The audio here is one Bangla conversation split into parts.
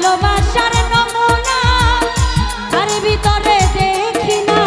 ভালোবাসার নমুনা তার ভিতরে দেখি না,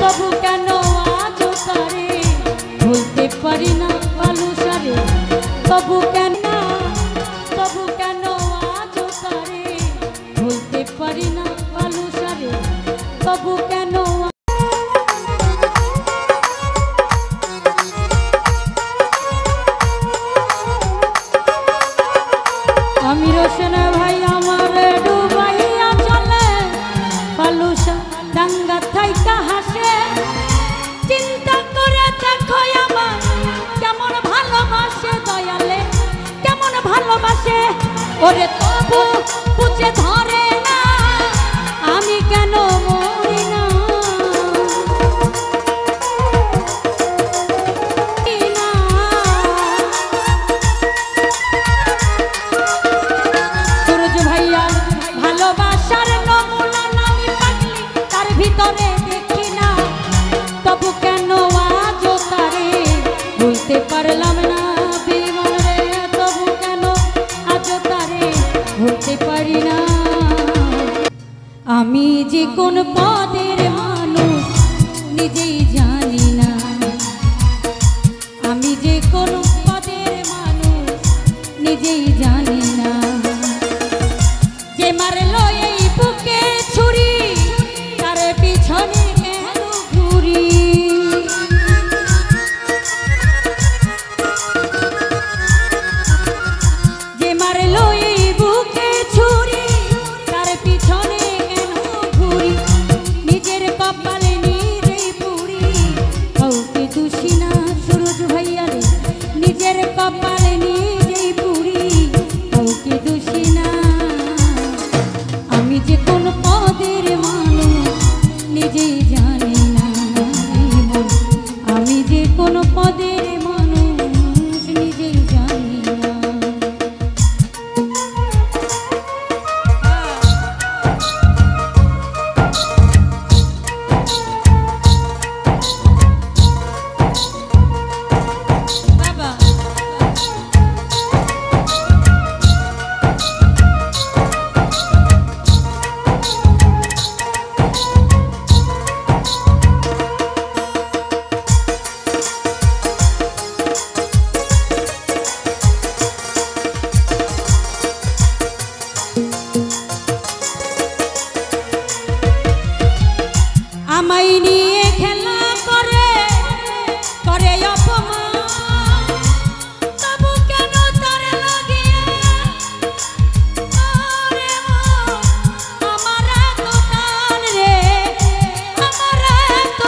তবু কেন আজও তারে ভুলতে পারি না ভালোসারে, তবু কেন আজও তারে ভুলতে পারি না ভালোসারে, তবু কেন আমি রোশন ভাই আমার ডুবাইয়া চলে বালুসা ডাঙ্গা থাইকা হাসে, চিন্তা করে দেখো আমার কেমন ভালোবাসে দয়ালে, কেমন ভালোবাসে ওরে, তবু বুঝে ধরে না আমি কেন মরি না। সুরজ ভাইয়া ভালোবাসার নমুনা আমি পাগলি তার ভিতরে দেখি না, তবু কেন আজও তারে ভুলতে পারলাম না বিমরে, তবু কেন আজও তারে ভুলতে পারি না। আমি যে কোন পদের মানুষ নিজেই জানি না, আমি যে কোন পদের মানুষ নিজেই জানি না, যে মারলো এই বুকে ছুরি তার পিছনে কেন ঘুরি, যে মারলো এই বুকে ছুরি তার পিছনে কেন ঘুরি, নিজের কপালে নিজেই পুরি কাউকে দোষী না। সুরজ ভাইয়া রে নিজের কপালে নিজেই পুরি কাউকে দোষী না। আমি যে কোন পদের মানুষ নিজেই জানি না, আমি যে কোন পদের মানুষ নিজেই জানি না। বাবা আমায় নিয়ে খেলা করে করে অপমান, তবু কেন তার লাগিয়া ওরে আমার এত টান রে, আমার এত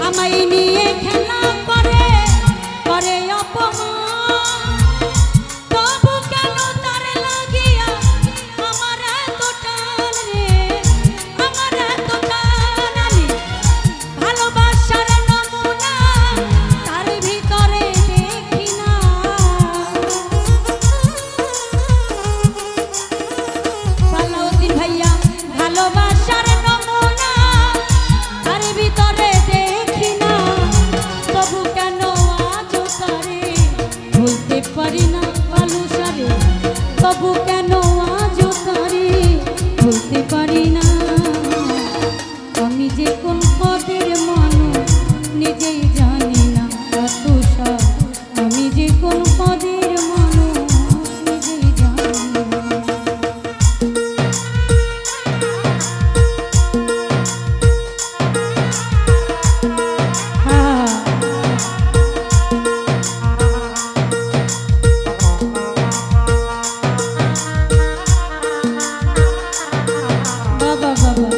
আমায় নিয়ে খেলা করে করে অপমান, তবু কেন তার লাগিয়া আমার এত টান রে, আমার এত টান। আমি ভালোবাসার নমুনা তার ভিতরে দেখি না, সালাউদ্দিন ভাইয়া ভালোবাসার নমুনা তার ভিতরে দেখি না, তবু কেন আজও তারে ভুলতে পারি না ভালোসারে, তবু কেন আজও তারে ভুলতে পারি না। আমি যে কোন পদের মানুষ নিজেই জানি না তুষা, আমি যে কোন পদের মানুষ নিজেই জানি না। বাবা বাবা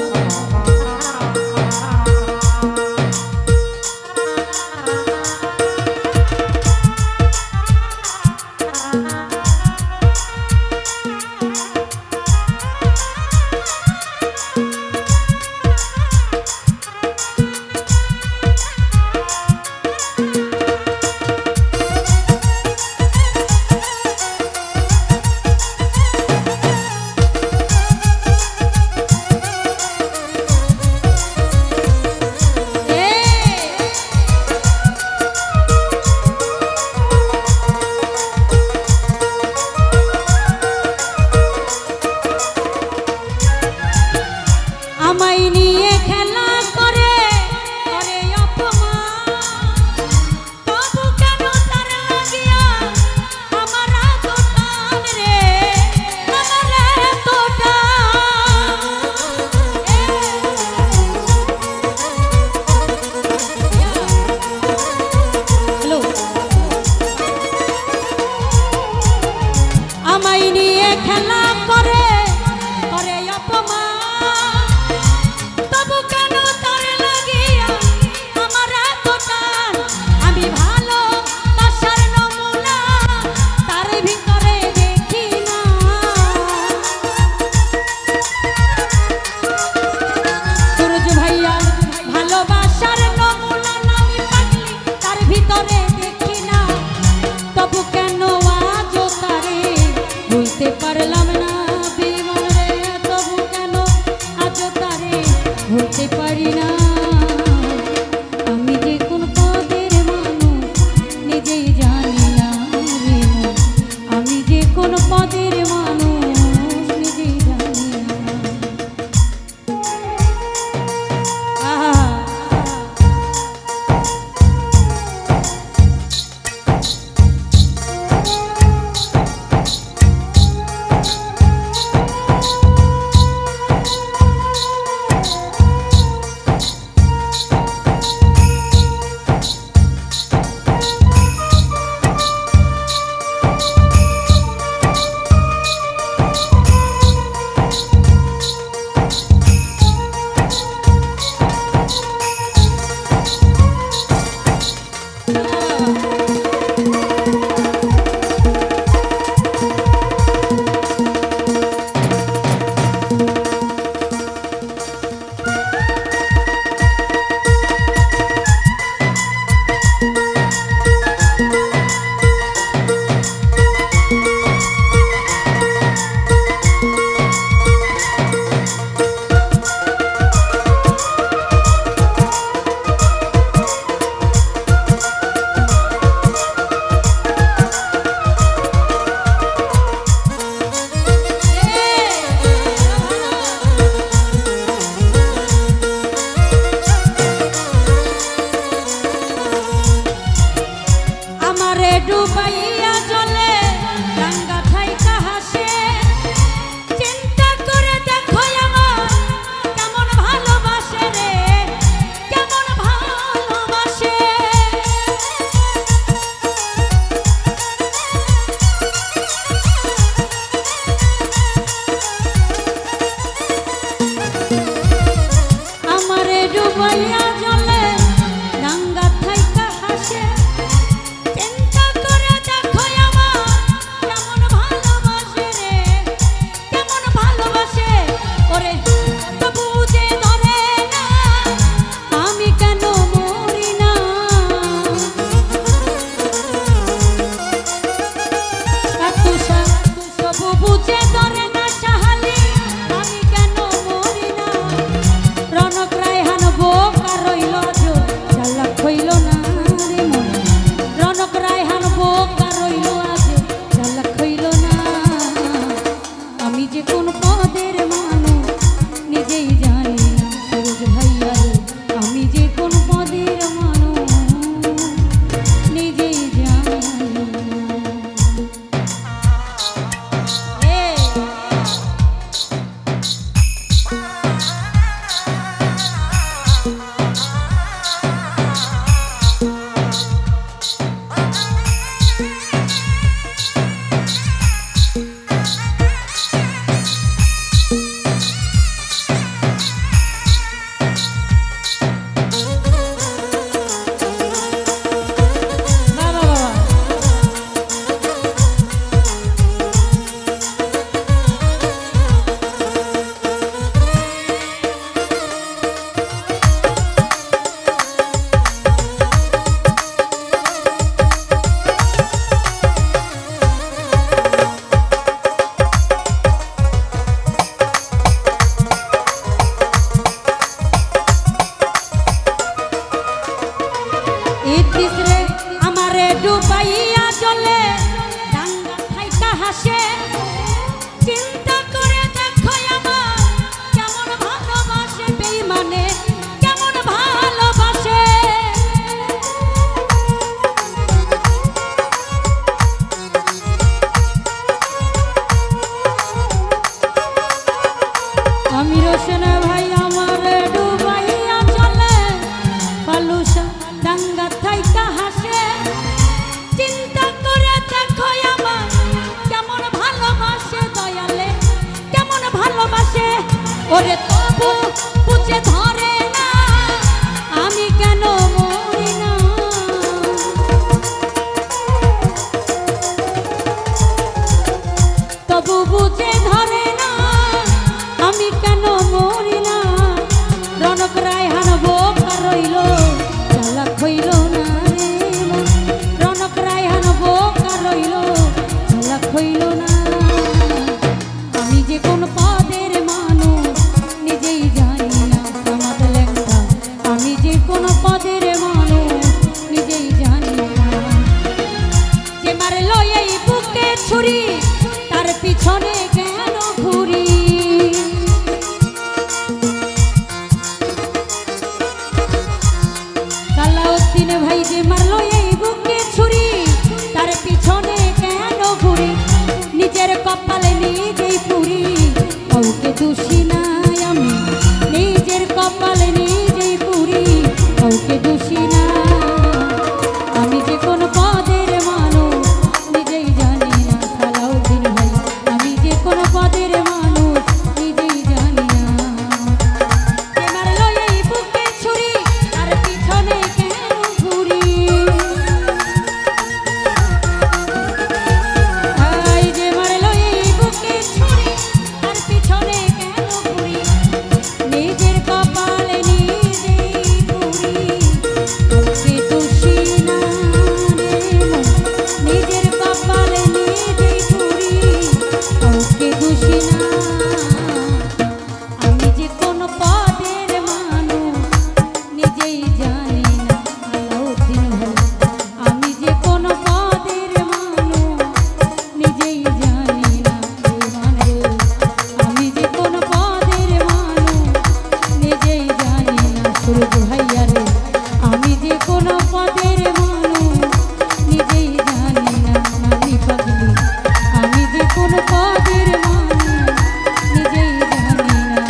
আমায় নিয়ে খেলা করে করে অপমান তবু কেন তার লাগিয়া আমার এত টান রে আমার এত আমায় নিয়ে খেলা করে করে অপমান রোশন ভাই আমার ডুবাইয়া চলে পালুসা ডাঙ্গা থাইকা হাসে চিন্তা করে দেখো আমার কেমন ভালোবাসে দয়ালে কেমন ভালোবাসে ওরে তবু বুঝে ধরে না আমি কেন মরি না তবু বুঝে ধরে না আমি কেন মরি না রনক রায়হান বোকা রইল চালাক হইল না রে মন রনক রায়হান বোকা রইল চালাক হইল না আমি যে কোন পদের মানুষ নিজেই জানি না সমাজ লেখা আমি যে কোন পদের মানুষ নিজেই জানি না যে মারলো এই বুকে ছুরি তার পিছনে কেন ঘুরি সালাউদ্দিন ভাই যে মারলো এই বুকে ছুরি তার পিছনে কেন ঘুরি নিজের কপালে নিজেই পুরি কাউকে দোষী নাই আমি নিজের কপালে নিজেই পুরি কাউকে দোষী না আমি যে কোন পদের মানুষ নিজেই জানি না সালাউদ্দিন ভাই আমি যে কোন পদের মানুষ নিজেই জানি না যে মারলো এই বুকে ছুরি তার পিছনে কেন ঘুরি এই যে মারলো এই বুকে ছুরি তার পিছনে কেন ঘুরি নিজের কপালে নিজেই পুরি কাউকে দোষী না রে মন নিজের কপালে নিজেই পুরি কাউকে দোষী না আমি যে কোন পদের মানুষ নিজেই জানি না আলাউদ্দিন ভাই আমি যে কোন পদের মানুষ নিজেই জানি না মানে আমি যে কোন পদের মানুষ নিজেই জানি না সূরজ ভাইয়া রে আমি যে কোন পদের মানুষ নিজেই জানি না নানি পাগলি আমি যে কোন পদের মানুষ নিজেই জানি না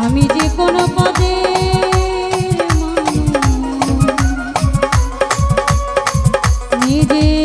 আমি যে কোন পদের মানুষ নিজেই